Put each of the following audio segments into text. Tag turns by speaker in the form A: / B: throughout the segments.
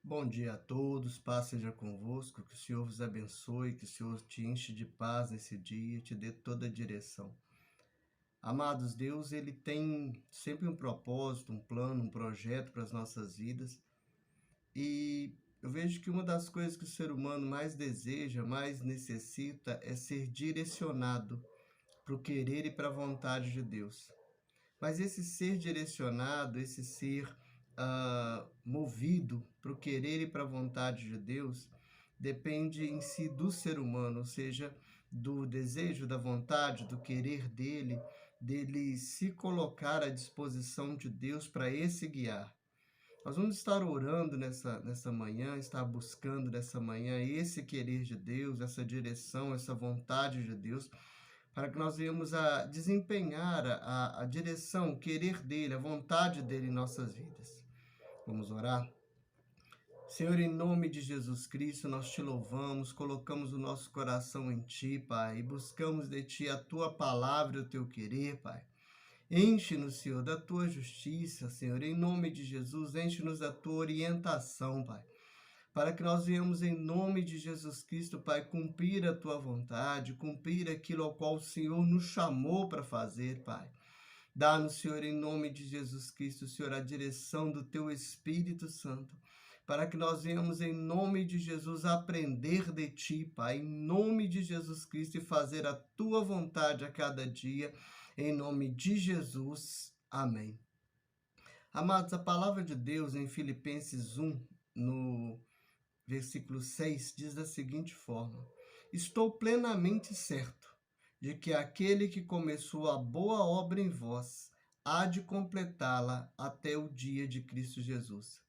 A: Bom dia a todos, paz seja convosco, que o Senhor vos abençoe, que o Senhor te enche de paz nesse dia, te dê toda a direção. Amados, Deus, ele tem sempre um propósito, um plano, um projeto para as nossas vidas. E eu vejo que uma das coisas que o ser humano mais deseja, mais necessita, é ser direcionado para o querer e para a vontade de Deus. Mas esse ser direcionado, esse ser movido para o querer e para a vontade de Deus, depende em si do ser humano, ou seja, do desejo, da vontade, do querer dele se colocar à disposição de Deus para esse guiar. Nós vamos estar orando nessa manhã, estar buscando nessa manhã esse querer de Deus, essa direção, essa vontade de Deus, para que nós venhamos a desempenhar a direção, o querer dele, a vontade dele em nossas vidas. Vamos orar? Senhor, em nome de Jesus Cristo, nós te louvamos, colocamos o nosso coração em ti, Pai, e buscamos de ti a tua palavra e o teu querer, Pai. Enche-nos, Senhor, da tua justiça, Senhor, em nome de Jesus, enche-nos da tua orientação, Pai, para que nós venhamos em nome de Jesus Cristo, Pai, cumprir a tua vontade, cumprir aquilo ao qual o Senhor nos chamou para fazer, Pai. Dá-nos, Senhor, em nome de Jesus Cristo, Senhor, a direção do teu Espírito Santo, para que nós venhamos em nome de Jesus aprender de ti, Pai, em nome de Jesus Cristo, e fazer a tua vontade a cada dia, em nome de Jesus. Amém. Amados, a palavra de Deus em Filipenses 1, no versículo 6, diz da seguinte forma: estou plenamente certo de que aquele que começou a boa obra em vós há de completá-la até o dia de Cristo Jesus.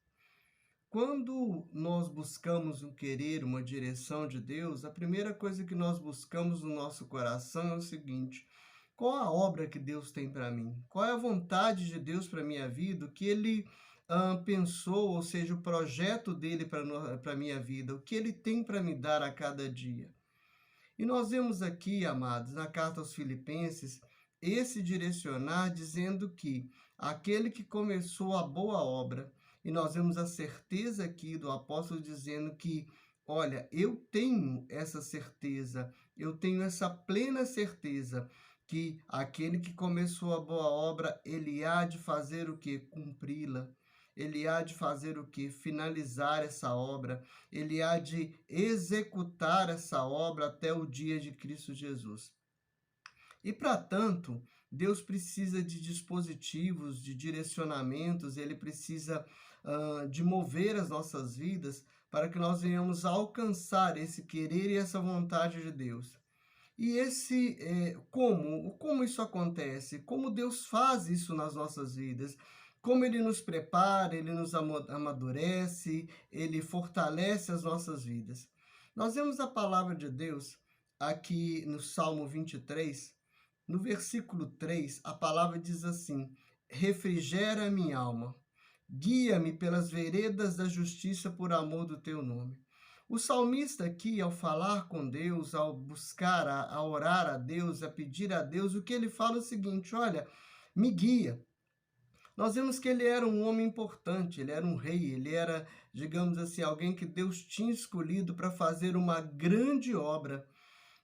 A: Quando nós buscamos um querer, uma direção de Deus, a primeira coisa que nós buscamos no nosso coração é o seguinte: qual a obra que Deus tem para mim? Qual é a vontade de Deus para a minha vida? O que Ele pensou, ou seja, o projeto dele para a minha vida? O que Ele tem para me dar a cada dia? E nós vemos aqui, amados, na carta aos Filipenses, esse direcionar dizendo que aquele que começou a boa obra, e nós vemos a certeza aqui do apóstolo dizendo que, olha, eu tenho essa certeza, eu tenho essa plena certeza que aquele que começou a boa obra, ele há de fazer o quê? Cumpri-la. Ele há de fazer o quê? Finalizar essa obra. Ele há de executar essa obra até o dia de Cristo Jesus. E, para tanto, Deus precisa de dispositivos, de direcionamentos, ele precisa de mover as nossas vidas para que nós venhamos a alcançar esse querer e essa vontade de Deus. E como isso acontece? Como Deus faz isso nas nossas vidas? Como Ele nos prepara, Ele nos amadurece, Ele fortalece as nossas vidas. Nós vemos a palavra de Deus aqui no Salmo 23, no versículo 3, a palavra diz assim: refrigera minha alma, guia-me pelas veredas da justiça por amor do teu nome. O salmista aqui, ao falar com Deus, ao buscar, a orar a Deus, a pedir a Deus, o que ele fala é o seguinte: olha, me guia. Nós vemos que ele era um homem importante, ele era um rei, ele era, digamos assim, alguém que Deus tinha escolhido para fazer uma grande obra,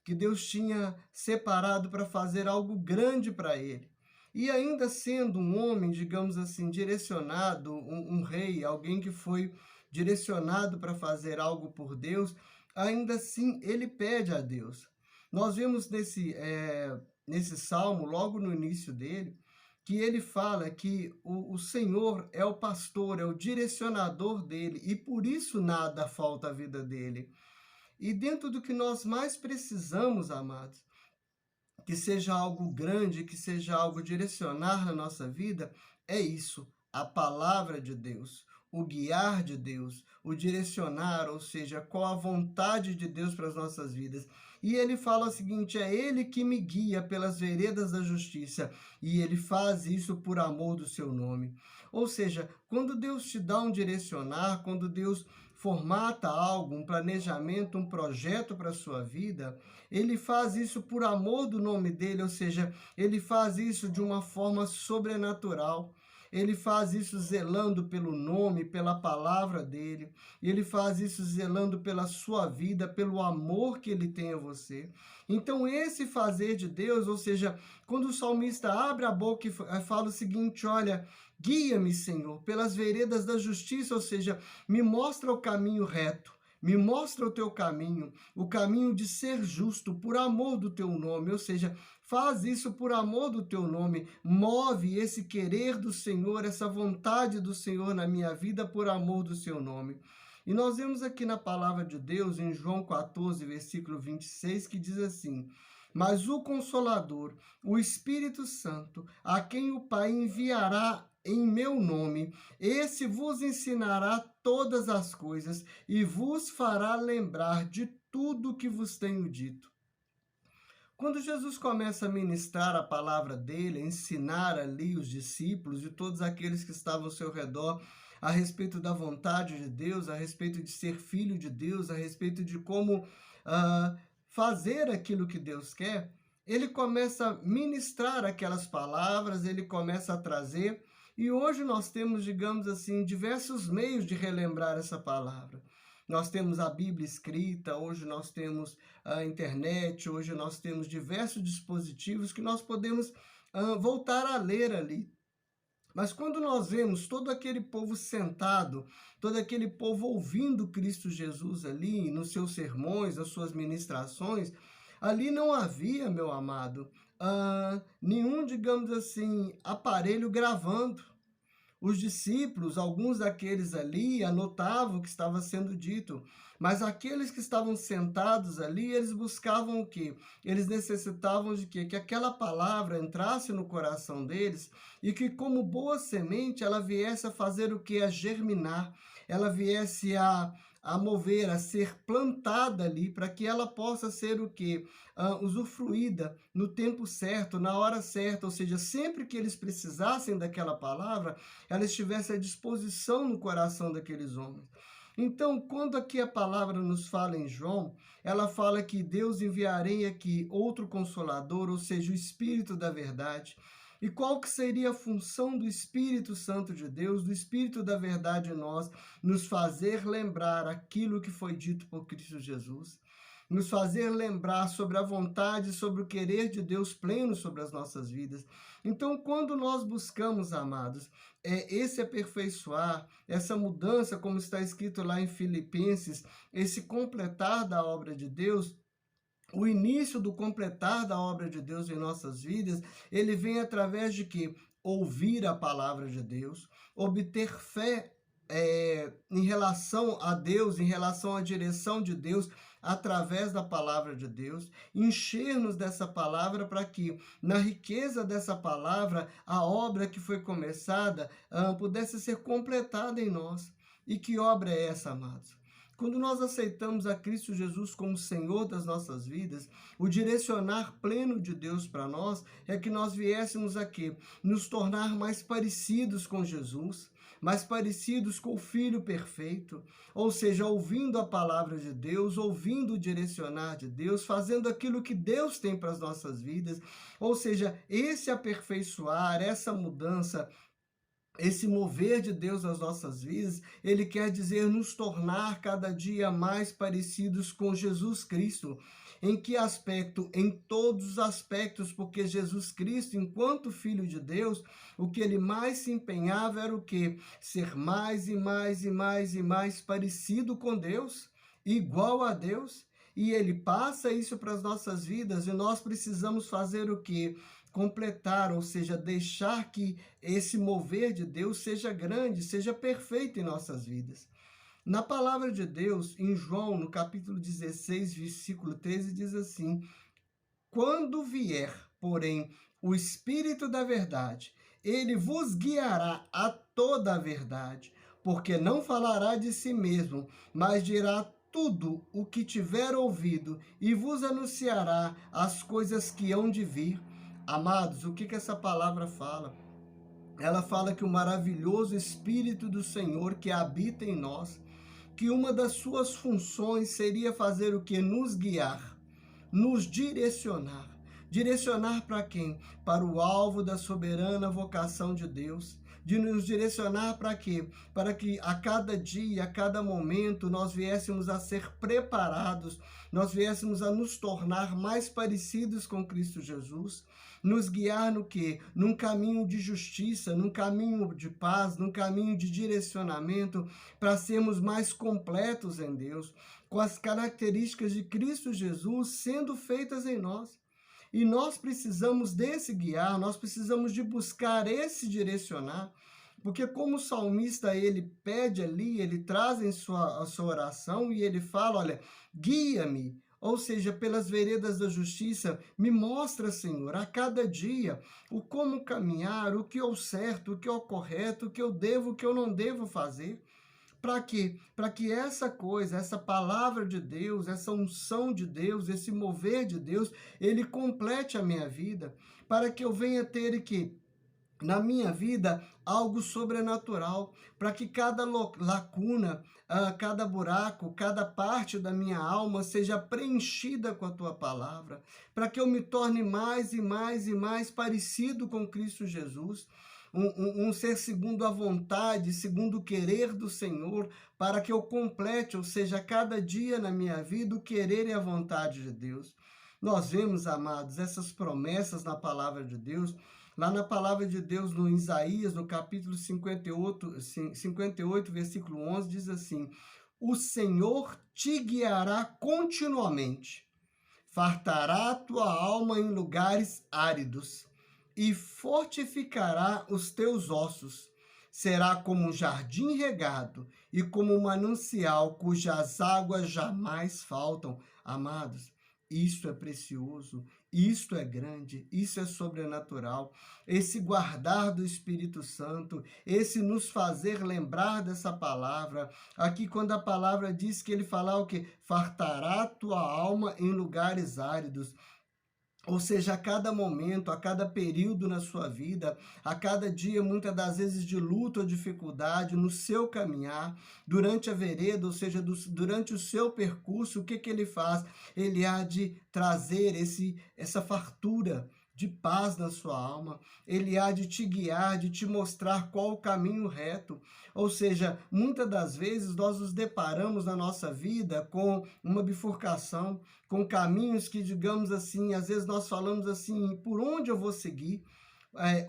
A: que Deus tinha separado para fazer algo grande para ele. E ainda sendo um homem, digamos assim, direcionado, um rei, alguém que foi direcionado para fazer algo por Deus, ainda assim ele pede a Deus. Nós vemos nesse salmo, logo no início dele, que ele fala que o Senhor é o pastor, é o direcionador dele, e por isso nada falta à vida dele. E dentro do que nós mais precisamos, amados, que seja algo grande, que seja algo direcionar na nossa vida, é isso, a palavra de Deus, o guiar de Deus, o direcionar, ou seja, qual a vontade de Deus para as nossas vidas. E ele fala o seguinte: é ele que me guia pelas veredas da justiça, e ele faz isso por amor do seu nome. Ou seja, quando Deus te dá um direcionar, quando Deus formata algo, um planejamento, um projeto para a sua vida, ele faz isso por amor do nome dele, ou seja, ele faz isso de uma forma sobrenatural. ele faz isso zelando pelo nome, pela palavra dele, e ele faz isso zelando pela sua vida, pelo amor que ele tem a você. Então, esse fazer de Deus, ou seja, quando o salmista abre a boca e fala o seguinte: olha, guia-me, Senhor, pelas veredas da justiça, ou seja, me mostra o caminho reto. Me mostra o teu caminho, o caminho de ser justo por amor do teu nome, ou seja, faz isso por amor do teu nome, move esse querer do Senhor, essa vontade do Senhor na minha vida por amor do seu nome. E nós vemos aqui na palavra de Deus, em João 14, versículo 26, que diz assim: mas o Consolador, o Espírito Santo, a quem o Pai enviará em meu nome, esse vos ensinará todas as coisas e vos fará lembrar de tudo que vos tenho dito. Quando Jesus começa a ministrar a palavra dele, a ensinar ali os discípulos e todos aqueles que estavam ao seu redor a respeito da vontade de Deus, a respeito de ser filho de Deus, a respeito de como fazer aquilo que Deus quer, ele começa a ministrar aquelas palavras, ele começa a trazer. E hoje nós temos, digamos assim, diversos meios de relembrar essa palavra. Nós temos a Bíblia escrita, hoje nós temos a internet, hoje nós temos diversos dispositivos que nós podemos voltar a ler ali. Mas quando nós vemos todo aquele povo sentado, todo aquele povo ouvindo Cristo Jesus ali, nos seus sermões, nas suas ministrações, ali não havia, meu amado, nenhum, digamos assim, aparelho gravando. Os discípulos, alguns daqueles ali, anotavam o que estava sendo dito, mas aqueles que estavam sentados ali, eles buscavam o quê? Eles necessitavam de quê? Que aquela palavra entrasse no coração deles e que, como boa semente, ela viesse a fazer o quê? A germinar, ela viesse a mover, a ser plantada ali, para que ela possa ser o quê? Usufruída no tempo certo, na hora certa, ou seja, sempre que eles precisassem daquela palavra, ela estivesse à disposição no coração daqueles homens. Então, quando aqui a palavra nos fala em João, ela fala que Deus enviarei aqui outro Consolador, ou seja, o Espírito da verdade. E qual que seria a função do Espírito Santo de Deus, do Espírito da verdade em nós? Nos fazer lembrar aquilo que foi dito por Cristo Jesus. Nos fazer lembrar sobre a vontade, sobre o querer de Deus pleno sobre as nossas vidas. Então, quando nós buscamos, amados, esse aperfeiçoar, essa mudança, como está escrito lá em Filipenses, esse completar da obra de Deus, o início do completar da obra de Deus em nossas vidas, ele vem através de quê? Ouvir a palavra de Deus, obter fé em relação a Deus, em relação à direção de Deus, através da palavra de Deus, encher-nos dessa palavra para que, na riqueza dessa palavra, a obra que foi começada pudesse ser completada em nós. E que obra é essa, amados? Quando nós aceitamos a Cristo Jesus como Senhor das nossas vidas, o direcionar pleno de Deus para nós é que nós viéssemos aqui nos tornar mais parecidos com Jesus, mais parecidos com o Filho perfeito, ou seja, ouvindo a palavra de Deus, ouvindo o direcionar de Deus, fazendo aquilo que Deus tem para as nossas vidas, ou seja, esse aperfeiçoar, essa mudança, esse mover de Deus nas nossas vidas, ele quer dizer nos tornar cada dia mais parecidos com Jesus Cristo. Em que aspecto? Em todos os aspectos, porque Jesus Cristo, enquanto Filho de Deus, o que ele mais se empenhava era o quê? Ser mais e mais e mais e mais parecido com Deus, igual a Deus. E ele passa isso para as nossas vidas e nós precisamos fazer o quê? Completar, ou seja, deixar que esse mover de Deus seja grande, seja perfeito em nossas vidas. Na palavra de Deus, em João, no capítulo 16, versículo 13, diz assim: quando vier, porém, o Espírito da verdade, ele vos guiará a toda a verdade, porque não falará de si mesmo, mas dirá tudo o que tiver ouvido e vos anunciará as coisas que hão de vir. Amados, o que essa palavra fala? Ela fala que o maravilhoso Espírito do Senhor que habita em nós, que uma das suas funções seria fazer o que? Nos guiar, nos direcionar. Direcionar para quem? Para o alvo da soberana vocação de Deus. de nos direcionar para quê? Para que a cada dia, a cada momento, nós viéssemos a ser preparados, nós viéssemos a nos tornar mais parecidos com Cristo Jesus, nos guiar no quê? Num caminho de justiça, num caminho de paz, num caminho de direcionamento, para sermos mais completos em Deus, com as características de Cristo Jesus sendo feitas em nós. E nós precisamos desse guiar, nós precisamos de buscar esse direcionar, porque como o salmista, ele pede ali, ele traz em a sua oração e ele fala, olha, guia-me, ou seja, pelas veredas da justiça, me mostra, Senhor, a cada dia, o como caminhar, o que é o certo, o que é o correto, o que eu devo, o que eu não devo fazer. Para quê? Para que essa coisa, essa palavra de Deus, essa unção de Deus, esse mover de Deus, ele complete a minha vida, para que eu venha ter que na minha vida algo sobrenatural, para que cada lacuna, cada buraco, cada parte da minha alma seja preenchida com a tua palavra, para que eu me torne mais e mais e mais parecido com Cristo Jesus, um ser segundo a vontade, segundo o querer do Senhor, para que eu complete, ou seja, cada dia na minha vida, o querer e a vontade de Deus. Nós vemos, amados, essas promessas na palavra de Deus, lá na palavra de Deus, no Isaías, no capítulo 58, versículo 11, diz assim, o Senhor te guiará continuamente, fartará a tua alma em lugares áridos, e fortificará os teus ossos. Será como um jardim regado e como um manancial cujas águas jamais faltam. Amados, isto é precioso, isto é grande, isso é sobrenatural. Esse guardar do Espírito Santo, esse nos fazer lembrar dessa palavra. Aqui quando a palavra diz que ele fala o quê? Fartará tua alma em lugares áridos. Ou seja, a cada momento, a cada período na sua vida, a cada dia, muitas das vezes de luta ou dificuldade, no seu caminhar, durante a vereda, ou seja, durante o seu percurso, o que ele faz? Ele há de trazer essa fartura de paz na sua alma, ele há de te guiar, de te mostrar qual o caminho reto. Ou seja, muitas das vezes nós nos deparamos na nossa vida com uma bifurcação, com caminhos que, digamos assim, às vezes nós falamos assim, por onde eu vou seguir?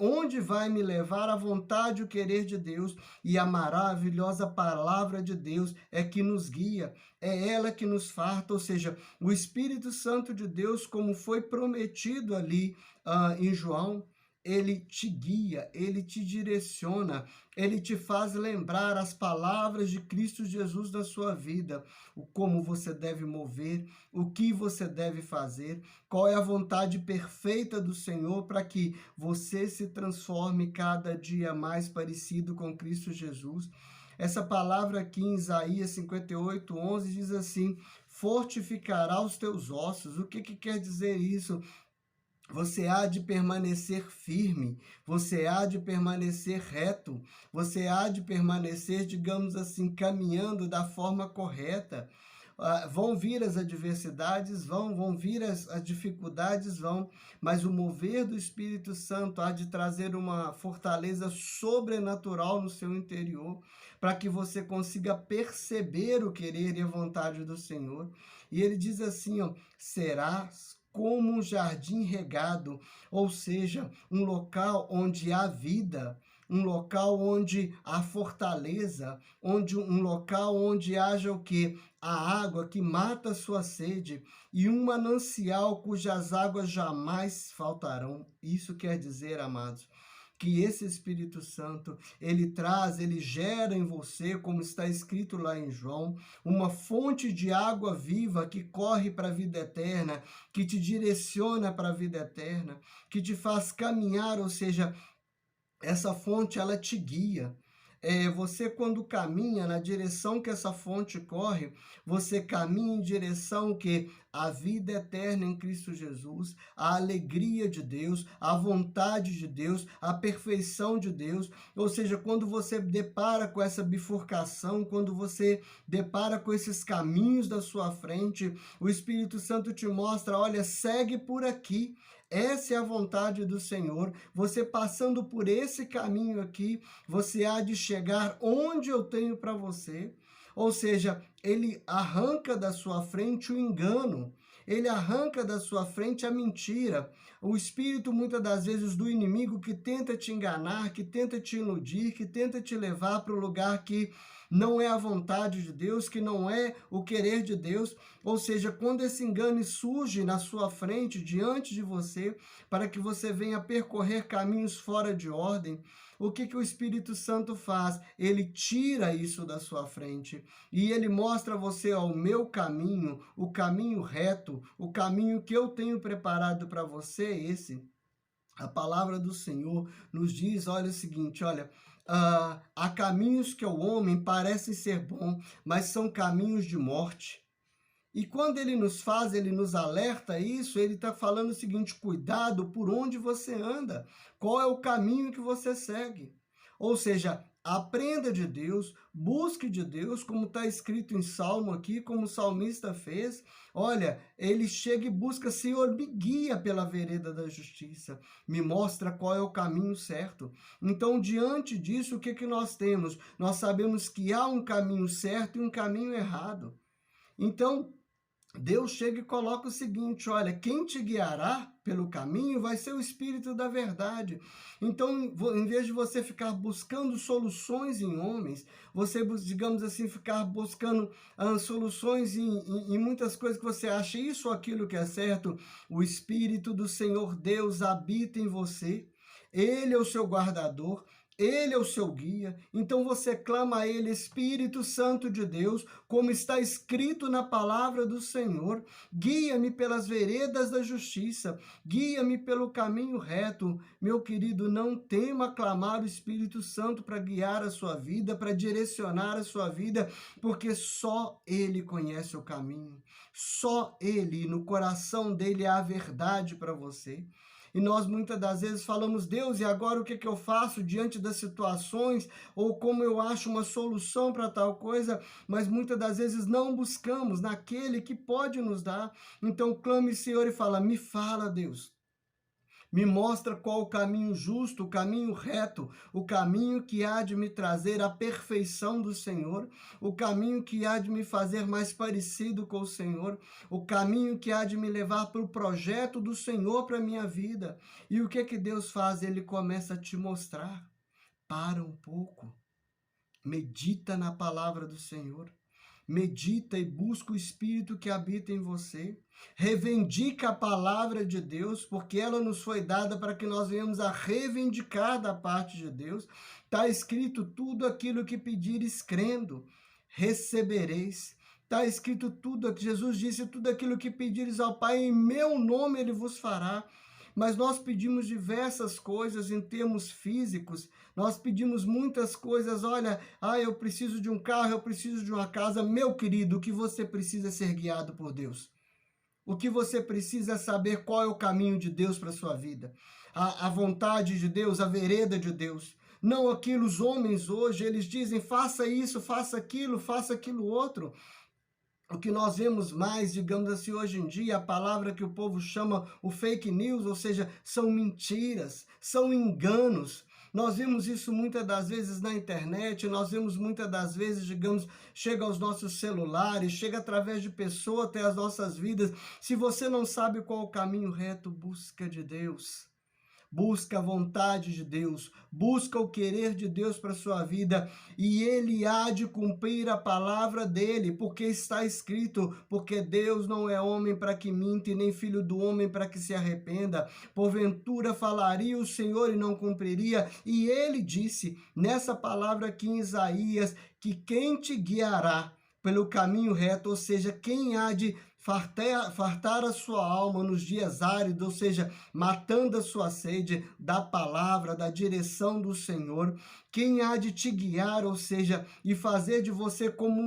A: Onde vai me levar a vontade e o querer de Deus, e a maravilhosa palavra de Deus é que nos guia, é ela que nos farta, ou seja, o Espírito Santo de Deus, como foi prometido ali em João, ele te guia, ele te direciona, ele te faz lembrar as palavras de Cristo Jesus na sua vida, o como você deve mover, o que você deve fazer, qual é a vontade perfeita do Senhor para que você se transforme cada dia mais parecido com Cristo Jesus. Essa palavra aqui em Isaías 58, 11 diz assim, fortificará os teus ossos. O que quer dizer isso? Você há de permanecer firme, você há de permanecer reto, você há de permanecer, digamos assim, caminhando da forma correta. Vão vir as adversidades, vão vir as dificuldades, mas o mover do Espírito Santo há de trazer uma fortaleza sobrenatural no seu interior, para que você consiga perceber o querer e a vontade do Senhor. E ele diz assim, ó, serás como um jardim regado, ou seja, um local onde há vida, um local onde há fortaleza, um local onde haja o quê? A água que mata a sua sede e um manancial cujas águas jamais faltarão. Isso quer dizer, amados, que esse Espírito Santo, ele gera em você, como está escrito lá em João, uma fonte de água viva que corre para a vida eterna, que te direciona para a vida eterna, que te faz caminhar, ou seja, essa fonte, ela te guia. Você, quando caminha na direção que essa fonte corre, você caminha em direção que a vida eterna em Cristo Jesus, a alegria de Deus, a vontade de Deus, a perfeição de Deus. Ou seja, quando você depara com essa bifurcação, quando você depara com esses caminhos da sua frente, o Espírito Santo te mostra, olha, segue por aqui. essa é a vontade do Senhor. Você passando por esse caminho aqui, você há de chegar onde eu tenho para você. Ou seja, ele arranca da sua frente o engano, ele arranca da sua frente a mentira, o espírito muitas das vezes do inimigo que tenta te enganar, que tenta te iludir, que tenta te levar para o lugar que não é a vontade de Deus, que não é o querer de Deus. Ou seja, quando esse engano surge na sua frente, diante de você, para que você venha percorrer caminhos fora de ordem, o que o Espírito Santo faz? Ele tira isso da sua frente e ele mostra a você o meu caminho, o caminho reto, o caminho que eu tenho preparado para você, esse. A palavra do Senhor nos diz, olha o seguinte, olha, há caminhos que ao homem parecem ser bons, mas são caminhos de morte. E quando ele nos faz, ele nos alerta isso, ele está falando o seguinte, cuidado por onde você anda, qual é o caminho que você segue. Ou seja, aprenda de Deus, busque de Deus, como está escrito em Salmo aqui, como o salmista fez. Olha, ele chega e busca, Senhor, me guia pela vereda da justiça, me mostra qual é o caminho certo. Então, diante disso, o que nós temos? Nós sabemos que há um caminho certo e um caminho errado. Então, Deus chega e coloca o seguinte, olha, quem te guiará pelo caminho vai ser o Espírito da verdade. Então, em vez de você ficar buscando soluções em homens, você, digamos assim, ficar buscando soluções em muitas coisas que você acha isso ou aquilo que é certo, o Espírito do Senhor Deus habita em você, ele é o seu guardador, ele é o seu guia, então você clama a ele, Espírito Santo de Deus, como está escrito na palavra do Senhor, guia-me pelas veredas da justiça, guia-me pelo caminho reto. Meu querido, não tema clamar o Espírito Santo para guiar a sua vida, para direcionar a sua vida, porque só ele conhece o caminho, só ele, no coração dele há a verdade para você. E nós muitas das vezes falamos, Deus, e agora o que eu faço diante das situações? Ou como eu acho uma solução para tal coisa? Mas muitas das vezes não buscamos naquele que pode nos dar. Então clame, Senhor, e fala, me fala, Deus. Me mostra qual o caminho justo, o caminho reto, o caminho que há de me trazer a perfeição do Senhor, o caminho que há de me fazer mais parecido com o Senhor, o caminho que há de me levar para o projeto do Senhor para a minha vida. E o que Deus faz? Ele começa a te mostrar. Para um pouco. Medita na palavra do Senhor. Medita e busca o Espírito que habita em você. Reivindica a palavra de Deus, porque ela nos foi dada para que nós venhamos a reivindicar da parte de Deus. Está escrito tudo aquilo que pedires crendo, recebereis. Está escrito tudo, Jesus disse, tudo aquilo que pedires ao Pai, em meu nome Ele vos fará. Mas nós pedimos diversas coisas em termos físicos, nós pedimos muitas coisas, olha, eu preciso de um carro, eu preciso de uma casa. Meu querido, o que você precisa é ser guiado por Deus. O que você precisa é saber qual é o caminho de Deus para a sua vida. A vontade de Deus, a vereda de Deus. Não aquilo, os homens hoje, eles dizem, faça isso, faça aquilo outro. O que nós vemos mais, digamos assim, hoje em dia, a palavra que o povo chama o fake news, ou seja, são mentiras, são enganos. Nós vemos isso muitas das vezes na internet, nós vemos muitas das vezes, digamos, chega aos nossos celulares, chega através de pessoas até as nossas vidas. Se você não sabe qual é o caminho reto, busca de Deus. Busca a vontade de Deus, busca o querer de Deus para a sua vida, e Ele há de cumprir a palavra dEle, porque está escrito, porque Deus não é homem para que minta, e nem filho do homem para que se arrependa. Porventura falaria o Senhor e não cumpriria, e Ele disse, nessa palavra aqui em Isaías, que quem te guiará pelo caminho reto, ou seja, quem há de fartar a sua alma nos dias áridos, ou seja, matando a sua sede da palavra, da direção do Senhor. Quem há de te guiar, ou seja, e fazer de você como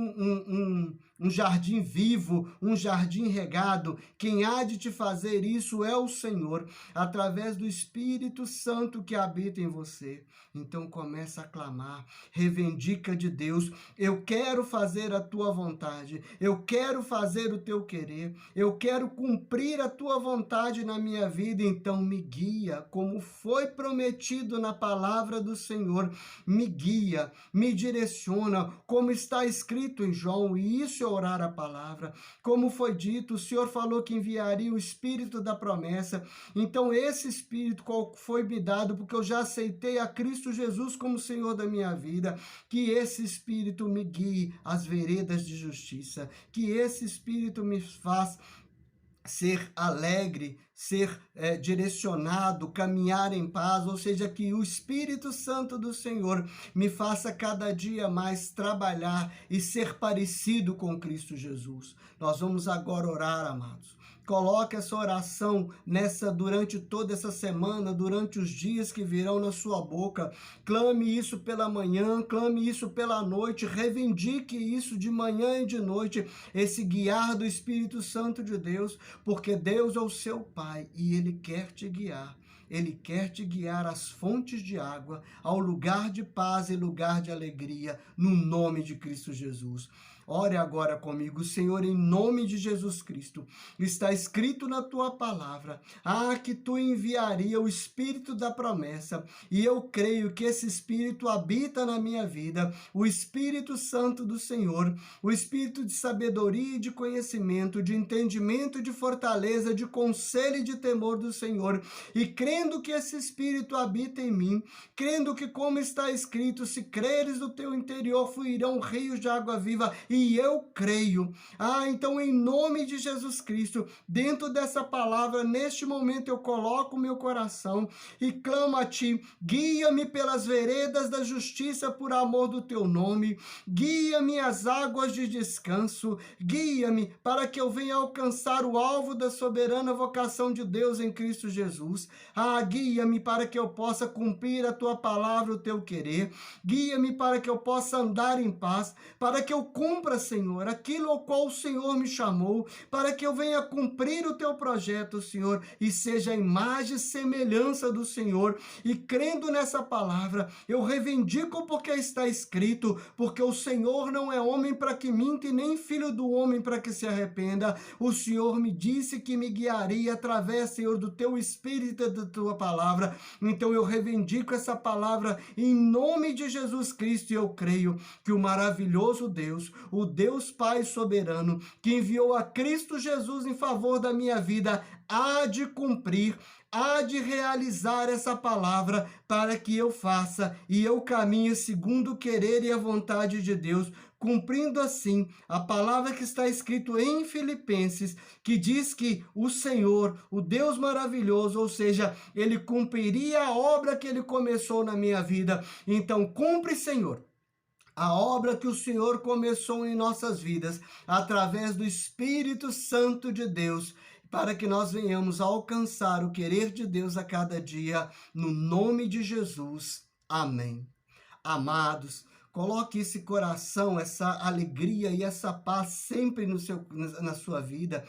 A: um jardim vivo, um jardim regado. Quem há de te fazer isso é o Senhor, através do Espírito Santo que habita em você. Então começa a clamar, reivindica de Deus, eu quero fazer a tua vontade, eu quero fazer o teu querer. querer, eu quero cumprir a tua vontade na minha vida, então me guia, como foi prometido na palavra do Senhor, me guia, me direciona, como está escrito em João, e isso é orar a palavra. Como foi dito, o Senhor falou que enviaria o Espírito da promessa, então esse Espírito qual foi me dado, porque eu já aceitei a Cristo Jesus como Senhor da minha vida, que esse Espírito me guie às veredas de justiça, que esse Espírito me faz ser alegre, ser direcionado, caminhar em paz, ou seja, que o Espírito Santo do Senhor me faça cada dia mais trabalhar e ser parecido com Cristo Jesus. Nós vamos agora orar, amados. Coloque essa oração durante toda essa semana, durante os dias que virão na sua boca. Clame isso pela manhã, clame isso pela noite, reivindique isso de manhã e de noite, esse guiar do Espírito Santo de Deus, porque Deus é o seu Pai e Ele quer te guiar. Ele quer te guiar às fontes de água, ao lugar de paz e lugar de alegria, no nome de Cristo Jesus. Ore agora comigo, Senhor, em nome de Jesus Cristo. Está escrito na tua palavra, que tu enviaria o Espírito da promessa, e eu creio que esse Espírito habita na minha vida, o Espírito Santo do Senhor, o Espírito de sabedoria e de conhecimento, de entendimento, de fortaleza, de conselho e de temor do Senhor, e crendo que esse Espírito habita em mim, crendo que, como está escrito, se creres do teu interior fluirão rios de água viva, e eu creio. Então, em nome de Jesus Cristo, dentro dessa palavra, neste momento eu coloco o meu coração e clamo a ti, guia-me pelas veredas da justiça por amor do teu nome, guia-me às águas de descanso, guia-me para que eu venha alcançar o alvo da soberana vocação de Deus em Cristo Jesus. Guia-me para que eu possa cumprir a tua palavra, o teu querer, guia-me para que eu possa andar em paz, para que eu cumpra, Senhor, aquilo ao qual o Senhor me chamou, para que eu venha cumprir o teu projeto, Senhor, e seja a imagem e semelhança do Senhor. E crendo nessa palavra, eu reivindico porque está escrito, porque o Senhor não é homem para que minta e nem filho do homem para que se arrependa. O Senhor me disse que me guiaria através, Senhor, do teu Espírito e da tua palavra. Então eu reivindico essa palavra em nome de Jesus Cristo, e eu creio que o maravilhoso Deus, o Deus Pai soberano, que enviou a Cristo Jesus em favor da minha vida, há de cumprir, há de realizar essa palavra para que eu faça e eu caminhe segundo o querer e a vontade de Deus, cumprindo assim a palavra que está escrito em Filipenses, que diz que o Senhor, o Deus maravilhoso, ou seja, Ele cumpriria a obra que Ele começou na minha vida. Então, cumpre, Senhor, a obra que o Senhor começou em nossas vidas, através do Espírito Santo de Deus, para que nós venhamos a alcançar o querer de Deus a cada dia, no nome de Jesus. Amém. Amados, coloque esse coração, essa alegria e essa paz sempre na sua vida.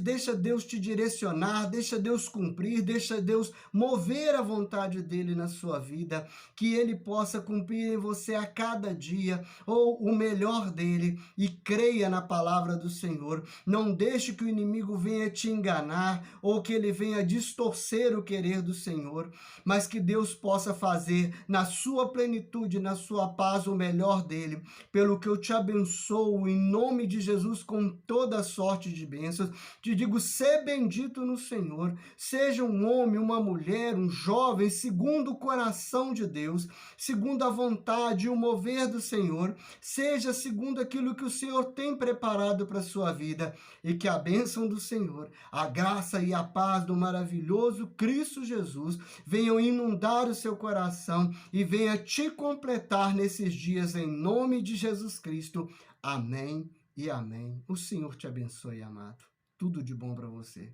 A: Deixa Deus te direcionar, deixa Deus cumprir, deixa Deus mover a vontade dele na sua vida, que ele possa cumprir em você a cada dia, ou o melhor dele, e creia na palavra do Senhor. Não deixe que o inimigo venha te enganar, ou que ele venha distorcer o querer do Senhor, mas que Deus possa fazer na sua plenitude, na sua paz, o melhor dele. Pelo que eu te abençoo em nome de Jesus com toda sorte de bênçãos. Te digo, sê bendito no Senhor, seja um homem, uma mulher, um jovem, segundo o coração de Deus, segundo a vontade e o mover do Senhor, seja segundo aquilo que o Senhor tem preparado para a sua vida, e que a bênção do Senhor, a graça e a paz do maravilhoso Cristo Jesus venham inundar o seu coração e venha te completar nesses dias, em nome de Jesus Cristo. Amém e amém. O Senhor te abençoe, amado. Tudo de bom para você.